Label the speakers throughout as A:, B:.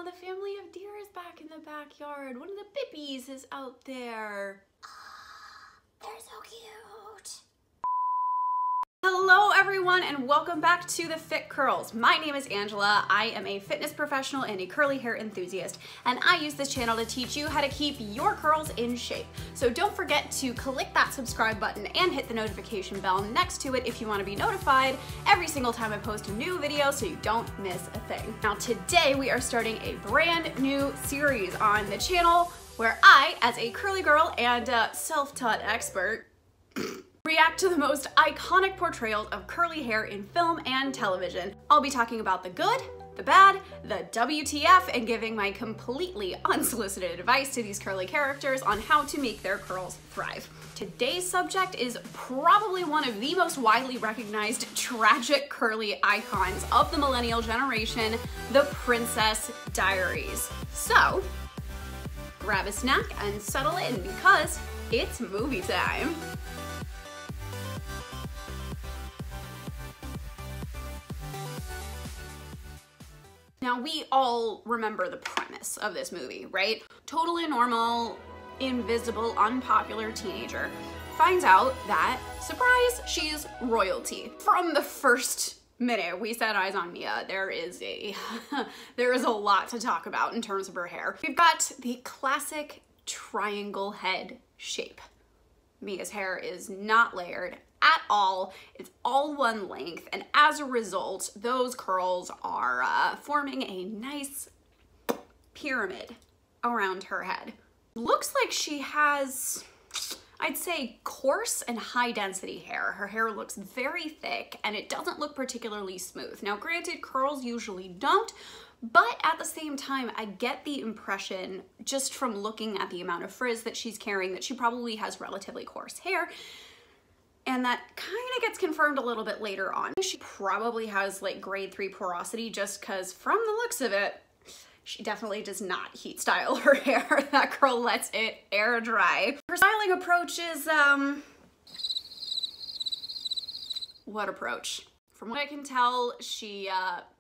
A: the family of deer is back in the backyard. One of the bippies is out there. They're so cute. Hello everyone and welcome back to the Fit Curls. My name is Angela. I am a fitness professional and a curly hair enthusiast, and I use this channel to teach you how to keep your curls in shape. So don't forget to click that subscribe button and hit the notification bell next to it if you want to be notified every single time I post a new video so you don't miss a thing. Now today we are starting a brand new series on the channel where I, as a curly girl and a self-taught expert, react to the most iconic portrayals of curly hair in film and television. I'll be talking about the good, the bad, the WTF, and giving my completely unsolicited advice to these curly characters on how to make their curls thrive. Today's subject is probably one of the most widely recognized tragic curly icons of the millennial generation, the Princess Diaries. So, grab a snack and settle in because it's movie time. Now, we all remember the premise of this movie, right? Totally normal, invisible, unpopular teenager finds out that, surprise, she's royalty. From the first minute we set eyes on Mia, there is a lot to talk about in terms of her hair. We've got the classic triangle head shape. Mia's hair is not layered at all. It's all one length, and as a result, those curls are forming a nice pyramid around her head. Looks like she has, I'd say, coarse and high density hair. Her hair looks very thick and it doesn't look particularly smooth. Now, granted, curls usually don't, but at the same time, I get the impression just from looking at the amount of frizz that she's carrying that she probably has relatively coarse hair. And that kind of gets confirmed a little bit later on. She probably has like grade 3 porosity just because from the looks of it, she definitely does not heat style her hair. That girl lets it air dry. Her styling approach is, what approach? From what I can tell, she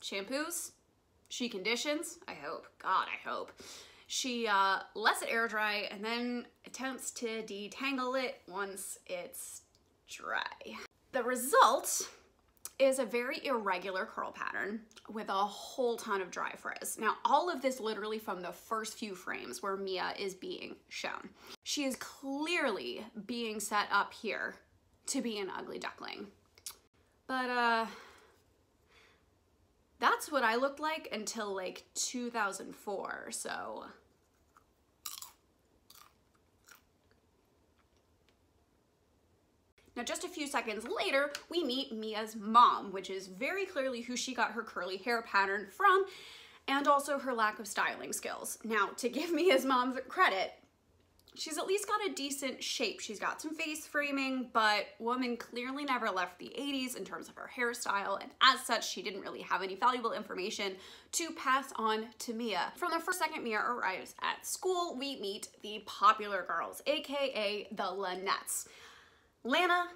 A: shampoos, she conditions, I hope, God, I hope. She lets it air dry and then attempts to detangle it once it's dry. The result is a very irregular curl pattern with a whole ton of dry frizz. Now, all of this literally from the first few frames where Mia is being shown. She is clearly being set up here to be an ugly duckling. But that's what I looked like until like 2004, so. Now, just a few seconds later, we meet Mia's mom, which is very clearly who she got her curly hair pattern from, and also her lack of styling skills. Now, to give Mia's mom credit, she's at least got a decent shape. She's got some face framing, but woman clearly never left the 80s in terms of her hairstyle, and as such, she didn't really have any valuable information to pass on to Mia. From the first second Mia arrives at school, we meet the popular girls, aka the Lynnettes. Lana,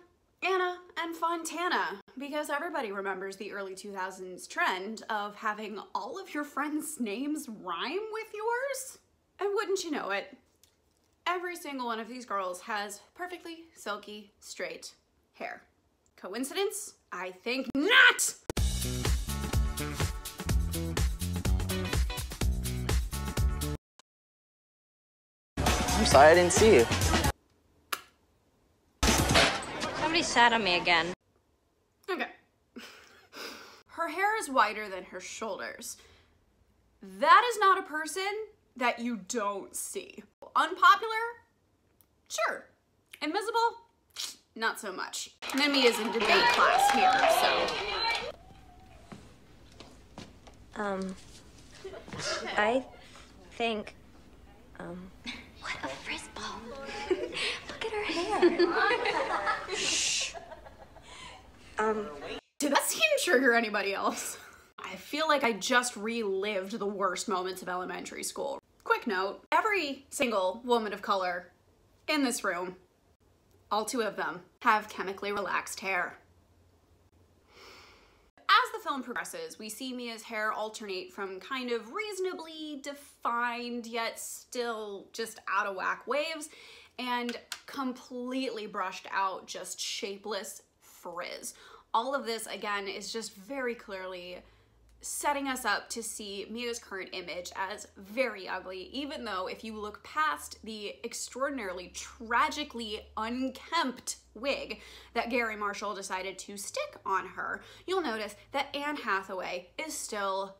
A: Anna, and Fontana, because everybody remembers the early 2000s trend of having all of your friends' names rhyme with yours. And wouldn't you know it, every single one of these girls has perfectly silky, straight hair. Coincidence? I think not!
B: I'm sorry I didn't see you.
C: Somebody sat on me again.
A: Okay. Her hair is wider than her shoulders. That is not a person that you don't see. Unpopular? Sure. Invisible? Not so much. Mimi is in debate class here, so.
C: I think,
D: What a frizzball. Look at her hair.
A: Shh. Did that scene trigger anybody else? I feel like I just relived the worst moments of elementary school. Quick note, every single woman of color in this room, all 2 of them, have chemically relaxed hair. As the film progresses, we see Mia's hair alternate from kind of reasonably defined yet still just out of whack waves and completely brushed out, just shapeless frizz. All of this, again, is just very clearly setting us up to see Mia's current image as very ugly, even though if you look past the extraordinarily, tragically unkempt wig that Gary Marshall decided to stick on her, you'll notice that Anne Hathaway is still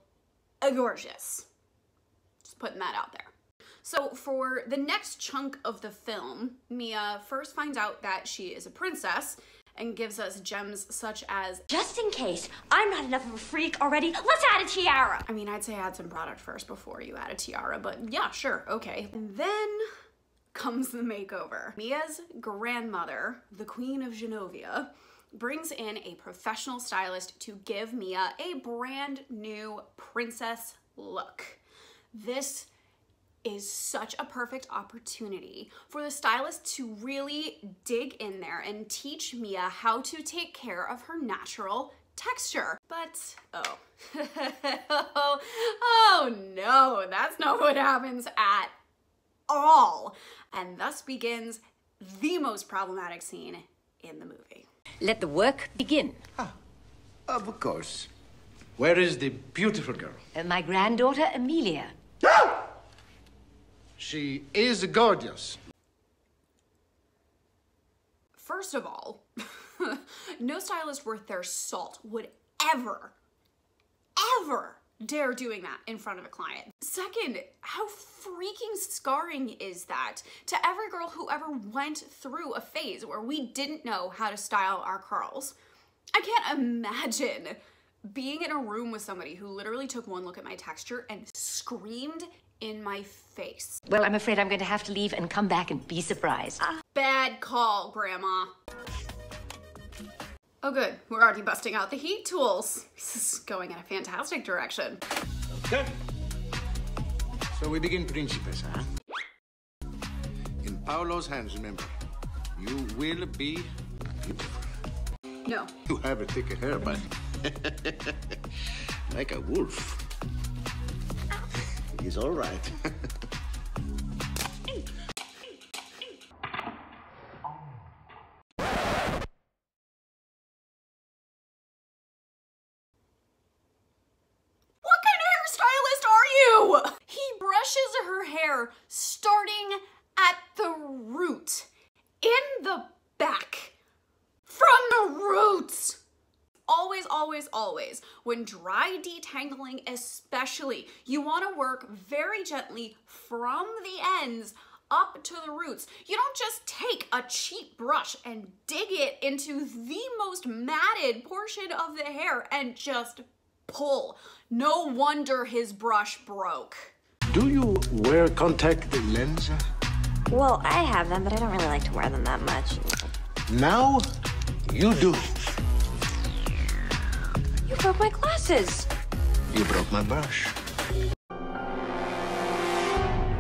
A: gorgeous. Just putting that out there. So for the next chunk of the film, Mia first finds out that she is a princess and gives us gems such as,
D: just in case I'm not enough of a freak already, let's add a tiara.
A: I mean, I'd say add some product first before you add a tiara, but yeah, sure, okay. And then comes the makeover. Mia's grandmother, the Queen of Genovia, brings in a professional stylist to give Mia a brand new princess look. This is such a perfect opportunity for the stylist to really dig in there and teach Mia how to take care of her natural texture. But, oh, oh no, that's not what happens at all. And thus begins the most problematic scene in the movie.
E: Let the work begin.
F: Of course. Where is the beautiful girl?
E: My granddaughter, Amelia.
F: She is gorgeous.
A: First of all, no stylist worth their salt would ever dare doing that in front of a client. Second, how freaking scarring is that to every girl who ever went through a phase where we didn't know how to style our curls? I can't imagine being in a room with somebody who literally took one look at my texture and screamed in my face.
E: Well, I'm afraid I'm going to have to leave and come back and be surprised.
A: Bad call, Grandma. Oh good, we're already busting out the heat tools. This is going in a fantastic direction.
F: Okay. So we begin Principes, huh? In Paolo's hands, remember, you will be beautiful.
A: No.
F: You have a thicker hair, but like a wolf. He's all right.
A: He brushes her hair starting at the root, in the back, from the roots. Always, always, always, when dry detangling especially, you want to work very gently from the ends up to the roots. You don't just take a cheap brush and dig it into the most matted portion of the hair and just pull. No wonder his brush broke.
F: Do you wear contact lens?
C: Well, I have them, but I don't really like to wear them that much.
F: Now you do.
C: You broke my glasses.
F: You broke my brush.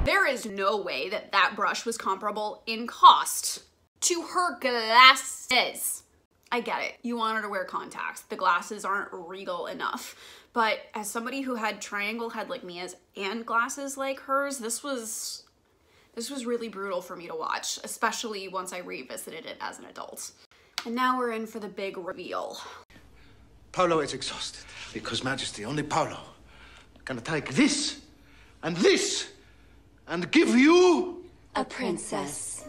A: There is no way that that brush was comparable in cost to her glasses. I get it. You want her to wear contacts. The glasses aren't regal enough. But as somebody who had triangle head like Mia's and glasses like hers, this was really brutal for me to watch, especially once I revisited it as an adult. And now we're in for the big reveal.
F: Paolo is exhausted because Majesty, only Paolo, can take this and this and give you
D: A princess.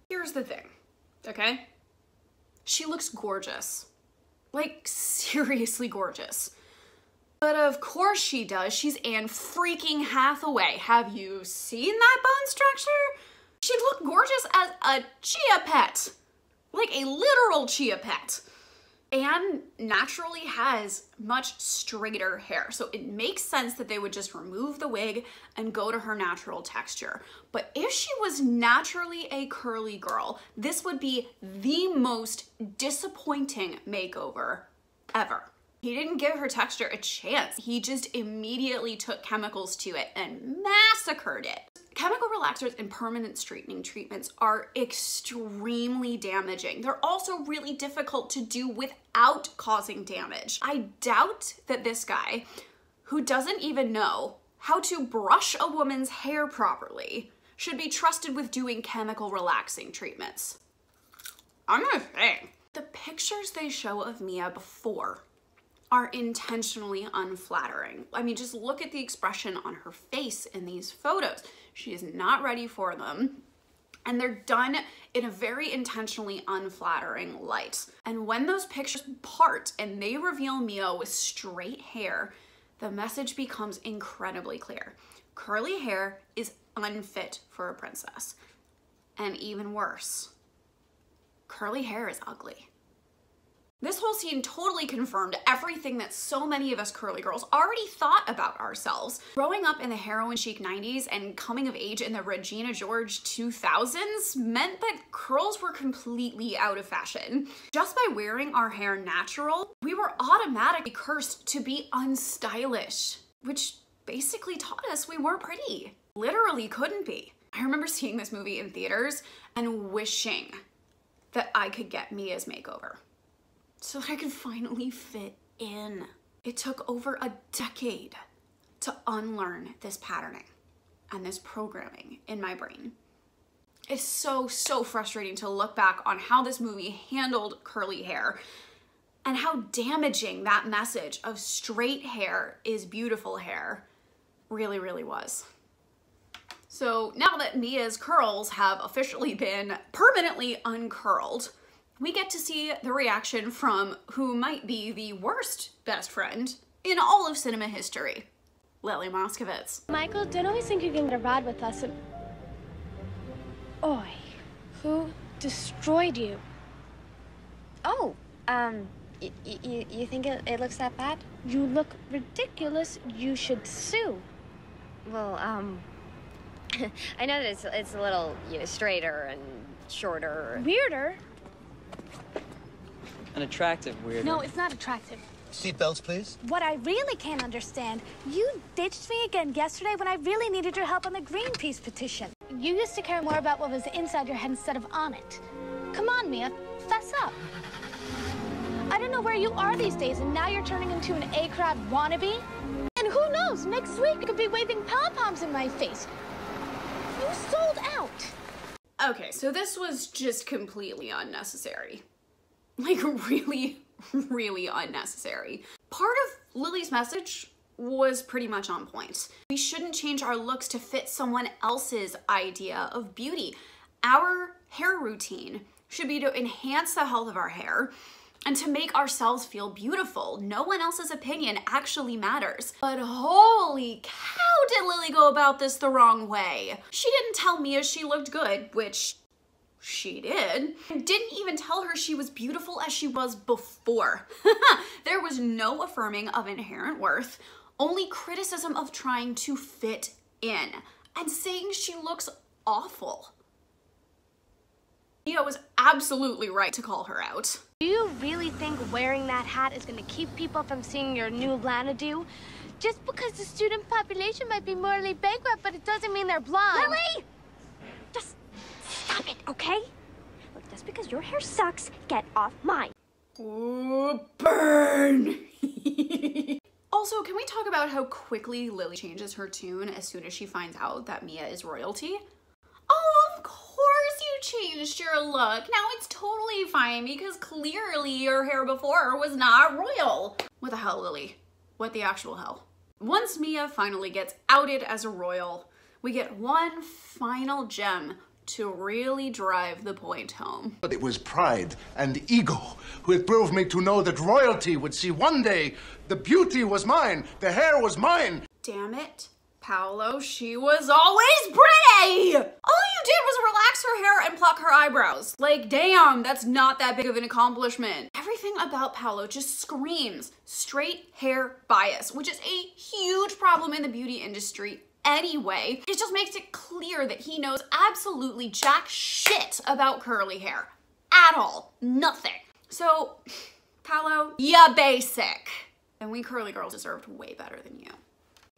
A: Here's the thing, okay? She looks gorgeous. Like, seriously gorgeous. But of course she does. She's Anne freaking Hathaway. Have you seen that bone structure? She'd look gorgeous as a chia pet. Like a literal chia pet. Anne naturally has much straighter hair, so it makes sense that they would just remove the wig and go to her natural texture. But if she was naturally a curly girl, this would be the most disappointing makeover ever. He didn't give her texture a chance. He just immediately took chemicals to it and massacred it. Chemical relaxers and permanent straightening treatments are extremely damaging. They're also really difficult to do without causing damage. I doubt that this guy, who doesn't even know how to brush a woman's hair properly, should be trusted with doing chemical relaxing treatments. I'm gonna say, the pictures they show of Mia before are intentionally unflattering. I mean, just look at the expression on her face in these photos. She is not ready for them. And they're done in a very intentionally unflattering light. And when those pictures part and they reveal Mia with straight hair, the message becomes incredibly clear. Curly hair is unfit for a princess. And even worse, curly hair is ugly. This whole scene totally confirmed everything that so many of us curly girls already thought about ourselves. Growing up in the heroin chic 90s and coming of age in the Regina George 2000s meant that curls were completely out of fashion. Just by wearing our hair natural, we were automatically cursed to be unstylish, which basically taught us we weren't pretty. Literally couldn't be. I remember seeing this movie in theaters and wishing that I could get Mia's makeover so that I could finally fit in. It took over a decade to unlearn this patterning and this programming in my brain. It's so frustrating to look back on how this movie handled curly hair and how damaging that message of straight hair is beautiful hair really was. So now that Mia's curls have officially been permanently uncurled, we get to see the reaction from who might be the worst best friend in all of cinema history, Lily Moscovitz.
G: Michael, don't always think you can get a ride with us. Oi, who destroyed you?
C: Oh, you think it looks that bad?
G: You look ridiculous. You should sue.
C: Well, I know that it's a little, straighter and shorter.
G: Weirder?
B: An attractive weirdo.
G: No, it's not attractive.
F: Seatbelts, please.
G: What I really can't understand, you ditched me again yesterday when I really needed your help on the Greenpeace petition. You used to care more about what was inside your head instead of on it. Come on, Mia, fess up. I don't know where you are these days, and now you're turning into an A-crowd wannabe? And who knows, next week you could be waving pom-poms in my face. You sold out.
A: Okay, so this was just completely unnecessary. Like really unnecessary. Part of Lily's message was pretty much on point. We shouldn't change our looks to fit someone else's idea of beauty. Our hair routine should be to enhance the health of our hair and to make ourselves feel beautiful. No one else's opinion actually matters. But holy cow, did Lily go about this the wrong way. She didn't tell Mia she looked good, which she did, and didn't even tell her she was beautiful as she was before. There was no affirming of inherent worth, only criticism of trying to fit in and saying she looks awful. Mia was absolutely right to call her out.
G: Do you really think wearing that hat is going to keep people from seeing your new Xanadu? Just because the student population might be morally bankrupt, but it doesn't mean they're blind.
D: Lily! Just stop it, okay? Look, just because your hair sucks, get off mine.
A: Ooh, burn! Also, can we talk about how quickly Lily changes her tune as soon as she finds out that Mia is royalty? Oh, of course you changed your look. Now it's totally fine because clearly your hair before was not royal. What the hell, Lily? What the actual hell? Once Mia finally gets outed as a royal, we get one final gem to really drive the point home.
F: But it was pride and ego which drove me to know that royalty would see one day the beauty was mine, the hair was mine.
A: Damn it, Paolo, she was always pretty! All you did was relax her hair and pluck her eyebrows. Like, damn, that's not that big of an accomplishment. Everything about Paolo just screams straight hair bias, which is a huge problem in the beauty industry anyway. It just makes it clear that he knows absolutely jack shit about curly hair. At all. Nothing. So, Paolo, ya basic. then we curly girls deserved way better than you.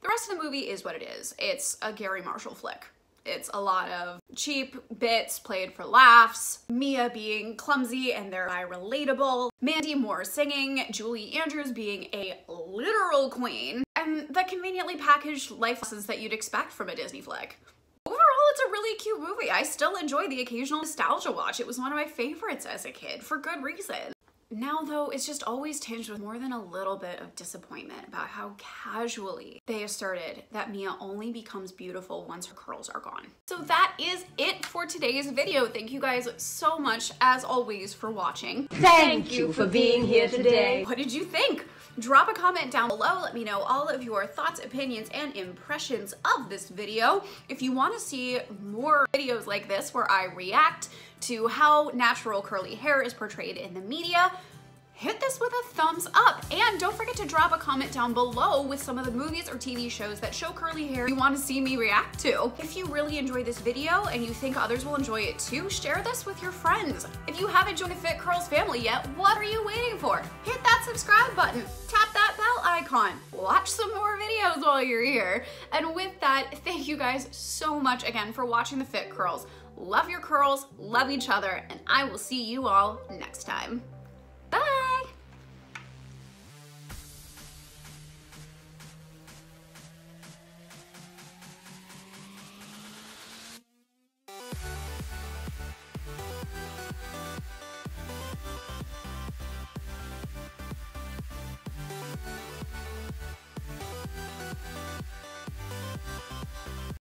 A: The rest of the movie is what it is. It's a Gary Marshall flick. It's a lot of cheap bits played for laughs, Mia being clumsy and thereby relatable, Mandy Moore singing, Julie Andrews being a literal queen, and the conveniently packaged life lessons that you'd expect from a Disney flick. Overall, it's a really cute movie. I still enjoy the occasional nostalgia watch. It was one of my favorites as a kid, for good reason. Now though, it's just always tinged with more than a little bit of disappointment about how casually they asserted that Mia only becomes beautiful once her curls are gone. So that is it for today's video. Thank you guys so much, as always, for watching.
E: Thank you for being here today.
A: What did you think? Drop a comment down below. Let me know all of your thoughts, opinions, and impressions of this video. If you want to see more videos like this where I react to how natural curly hair is portrayed in the media, hit this with a thumbs up. And don't forget to drop a comment down below with some of the movies or TV shows that show curly hair you want to see me react to. If you really enjoy this video and you think others will enjoy it too, share this with your friends. If you haven't joined the Fit Curls family yet, what are you waiting for? Hit that subscribe button, tap that bell icon, watch some more videos while you're here. And with that, thank you guys so much again for watching the Fit Curls. Love your curls, love each other, and I will see you all next time. Bye!